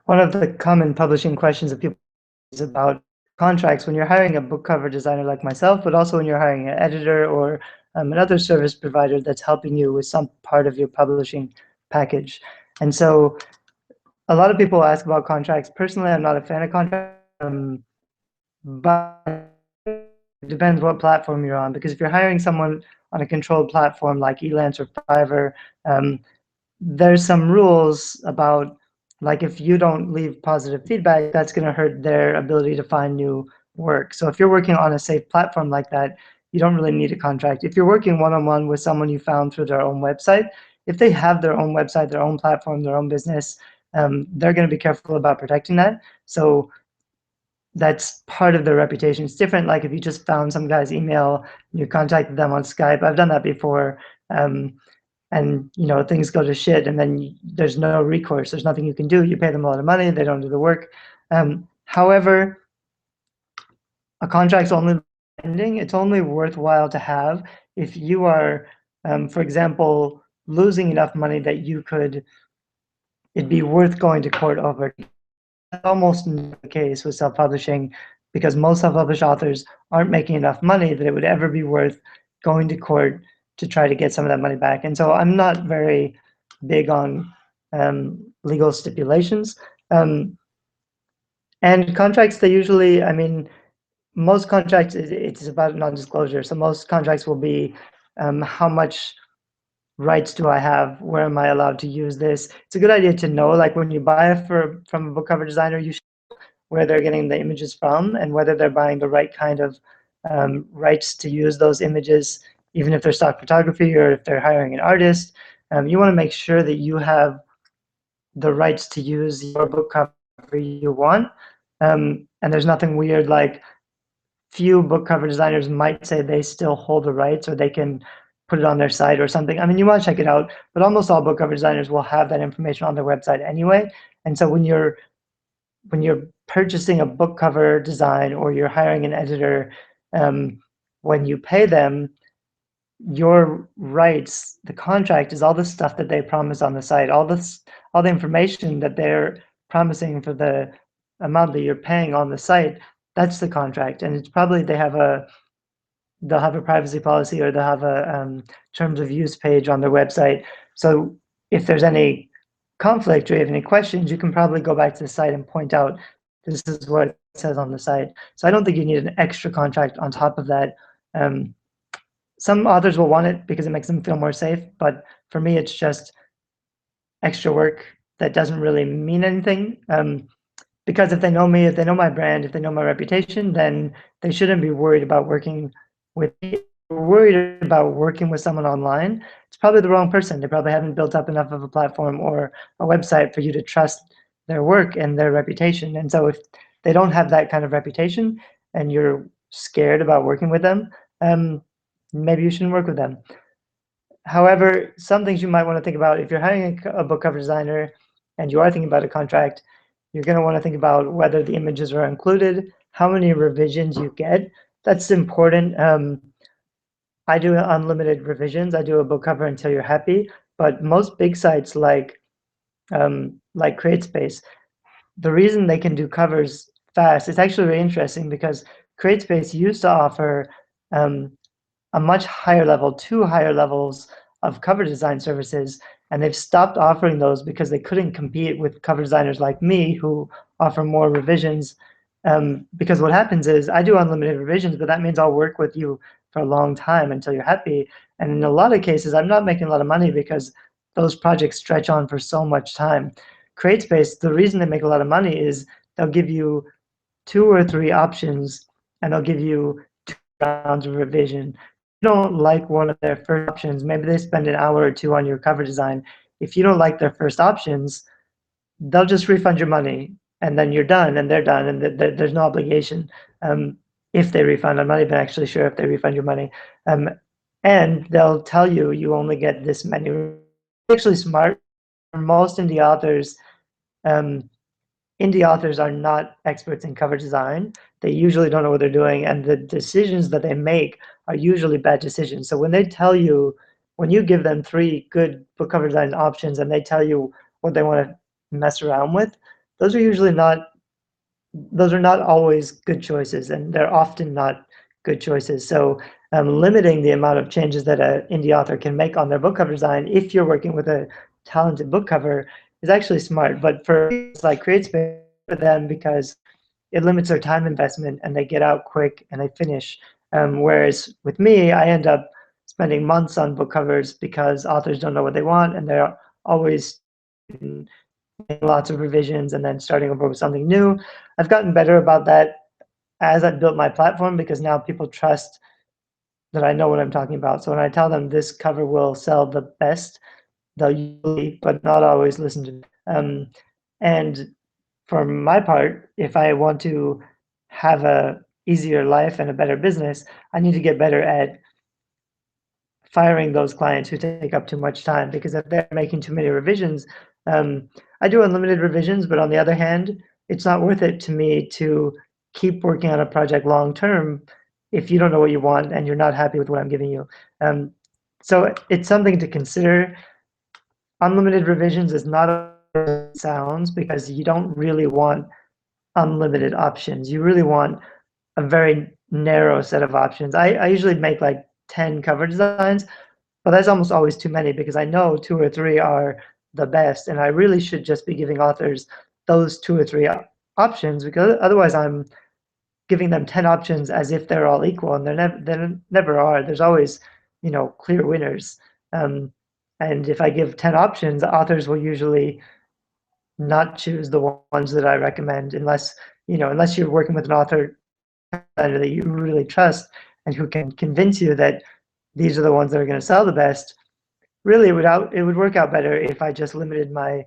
One of the common publishing questions that people is about contracts when you're hiring a book cover designer like myself, but also when you're hiring an editor or another service provider that's helping you with some part of your publishing package. And so a lot of people ask about contracts. Personally, I'm not a fan of contracts, but it depends what platform you're on. Because if you're hiring someone on a controlled platform like Elance or Fiverr, um, there's some rules about, like, if you don't leave positive feedback, that's going to hurt their ability to find new work. So if you're working on a safe platform like that, you don't really need a contract. If you're working one-on-one with someone you found through their own website, if they have their own website, their own platform, their own business, they're going to be careful about protecting that. So that's part of their reputation. It's different, like if you just found some guy's email, you contacted them on Skype. I've done that before. And things go to shit, and then there's no recourse. There's nothing you can do. You pay them a lot of money, they don't do the work. However, a contract's only ending. It's only worthwhile to have if you are, for example, losing enough money that it'd be worth going to court over. That's almost not the case with self-publishing, because most self-published authors aren't making enough money that it would ever be worth going to court to try to get some of that money back. And so I'm not very big on legal stipulations. And contracts, they usually, I mean, most contracts, it's about non-disclosure. So most contracts will be how much rights do I have? Where am I allowed to use this? It's a good idea to know, like when you buy it from a book cover designer, you should know where they're getting the images from and whether they're buying the right kind of rights to use those images, even if they're stock photography or if they're hiring an artist. You want to make sure that you have the rights to use your book cover you want. And there's nothing weird, like few book cover designers might say they still hold the rights or they can put it on their site or something. I mean, you want to check it out, but almost all book cover designers will have that information on their website anyway. And so when you're purchasing a book cover design or you're hiring an editor, when you pay them, your rights, the contract is all the stuff that they promise on the site, all the information that they're promising for the amount that you're paying on the site. That's the contract, and it's probably they'll have a privacy policy or they'll have a terms of use page on their website. So if there's any conflict or you have any questions, you can probably go back to the site and point out this is what it says on the site. So I don't think you need an extra contract on top of that. Some authors will want it because it makes them feel more safe, but for me, it's just extra work that doesn't really mean anything. Because if they know me, if they know my brand, if they know my reputation, then they shouldn't be worried about working with me. If they're worried about working with someone online, it's probably the wrong person. They probably haven't built up enough of a platform or a website for you to trust their work and their reputation. And so if they don't have that kind of reputation and you're scared about working with them, maybe you shouldn't work with them. However, some things you might want to think about if you're hiring a book cover designer and you are thinking about a contract, you're going to want to think about whether the images are included, how many revisions you get. That's important. I do unlimited revisions. I do a book cover until you're happy. But most big sites like CreateSpace, the reason they can do covers fast, it's actually very interesting because CreateSpace used to offer a much higher level, 2 higher levels of cover design services, and they've stopped offering those because they couldn't compete with cover designers like me who offer more revisions. Because what happens is I do unlimited revisions, but that means I'll work with you for a long time until you're happy. And in a lot of cases, I'm not making a lot of money because those projects stretch on for so much time. CreateSpace, the reason they make a lot of money is they'll give you 2 or 3 options, and they'll give you 2 rounds of revision. If you don't like one of their first options, maybe they spend an hour or 2 on your cover design. If you don't like their first options, they'll just refund your money, and then you're done, and they're done, and there's no obligation if they refund. I'm not even actually sure if they refund your money. And they'll tell you you only get this many. Actually smart. Most indie authors are not experts in cover design. They usually don't know what they're doing, and the decisions that they make are usually bad decisions. So when they tell you, when you give them 3 good book cover design options and they tell you what they want to mess around with, those are usually not those are not always good choices, and they're often not good choices. So limiting the amount of changes that an indie author can make on their book cover design, if you're working with a talented book cover, is actually smart. But for it's like CreateSpace for them because it limits their time investment and they get out quick and they finish. Whereas with me, I end up spending months on book covers because authors don't know what they want and they're always lots of revisions and then starting over with something new. I've gotten better about that as I've built my platform because now people trust that I know what I'm talking about. So when I tell them this cover will sell the best, they'll usually, but not always, listen to me. And for my part, if I want to have a easier life and a better business, I need to get better at firing those clients who take up too much time, because if they're making too many revisions, I do unlimited revisions, but on the other hand, it's not worth it to me to keep working on a project long term if you don't know what you want and you're not happy with what I'm giving you. So it's something to consider. Unlimited revisions is not what it sounds, because you don't really want unlimited options. You really want a very narrow set of options. I usually make like 10 cover designs, but that's almost always too many because I know 2 or 3 are the best, and I really should just be giving authors those 2 or 3 options, because otherwise I'm giving them 10 options as if they're all equal, and they never are. There's always, clear winners. And if I give 10 options, authors will usually not choose the ones that I recommend unless you're working with an author that you really trust and who can convince you that these are the ones that are going to sell the best. Really, it would work out better if I just limited my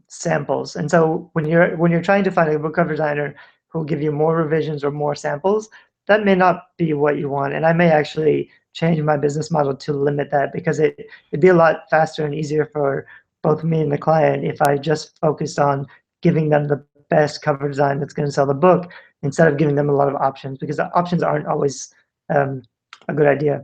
samples. And so when you're trying to find a book cover designer who will give you more revisions or more samples, that may not be what you want. And I may actually change my business model to limit that, because it'd be a lot faster and easier for both me and the client if I just focused on giving them the best cover design that's going to sell the book, instead of giving them a lot of options, because the options aren't always a good idea.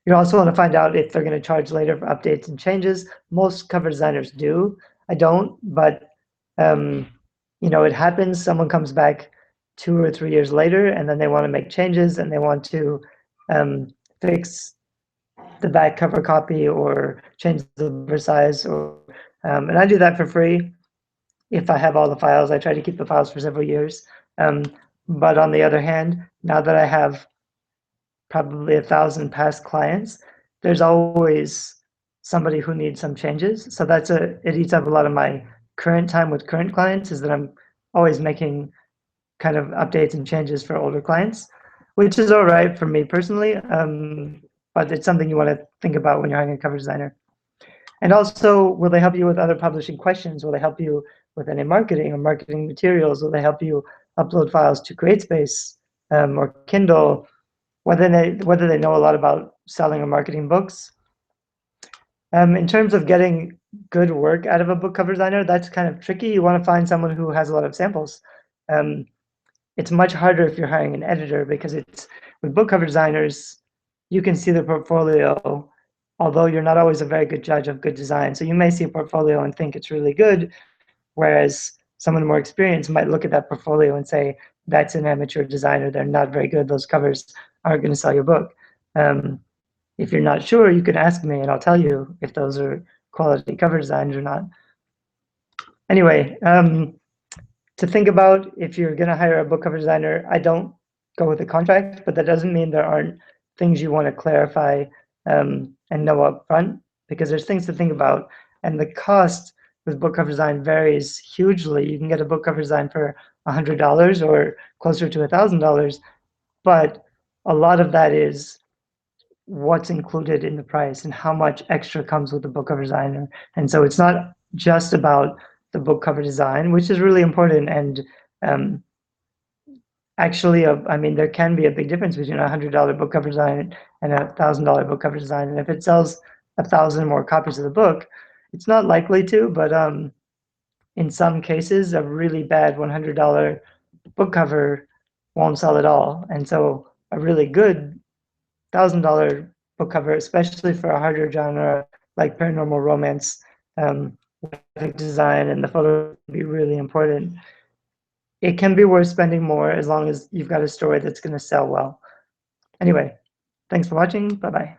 You also want to find out if they're going to charge later for updates and changes. Most cover designers do. I don't, but it happens. Someone comes back 2 or 3 years later, and then they want to make changes and they want to fix the back cover copy or change the cover size, and I do that for free. If I have all the files, I try to keep the files for several years. But on the other hand, now that I have probably 1,000 past clients, there's always somebody who needs some changes. So it eats up a lot of my current time with current clients, is that I'm always making kind of updates and changes for older clients, which is all right for me personally. But it's something you want to think about when you're hiring a cover designer. And also, will they help you with other publishing questions? Will they help you with any marketing or marketing materials? Will they help you upload files to CreateSpace or Kindle? Whether they know a lot about selling or marketing books. In terms of getting good work out of a book cover designer, that's kind of tricky. You want to find someone who has a lot of samples. It's much harder if you're hiring an editor, because with book cover designers, you can see the portfolio, although you're not always a very good judge of good design. So you may see a portfolio and think it's really good, whereas someone more experienced might look at that portfolio and say, that's an amateur designer, they're not very good, those covers aren't going to sell your book. If you're not sure, you can ask me and I'll tell you if those are quality cover designs or not. Anyway, to think about if you're going to hire a book cover designer, I don't go with a contract, but that doesn't mean there aren't things you want to clarify and know up front, because there's things to think about. And the cost with book cover design varies hugely. You can get a book cover design for $100 or closer to $1,000, but a lot of that is what's included in the price and how much extra comes with the book cover designer. And so it's not just about the book cover design, which is really important. And actually, there can be a big difference between a $100 book cover design and a $1,000 book cover design. And if it sells 1,000 more copies of the book, it's not likely to, but in some cases, a really bad $100 book cover won't sell at all. And so a really good $1,000 book cover, especially for a harder genre like paranormal romance, graphic design and the photo can be really important. It can be worth spending more as long as you've got a story that's going to sell well. Anyway, thanks for watching. Bye-bye.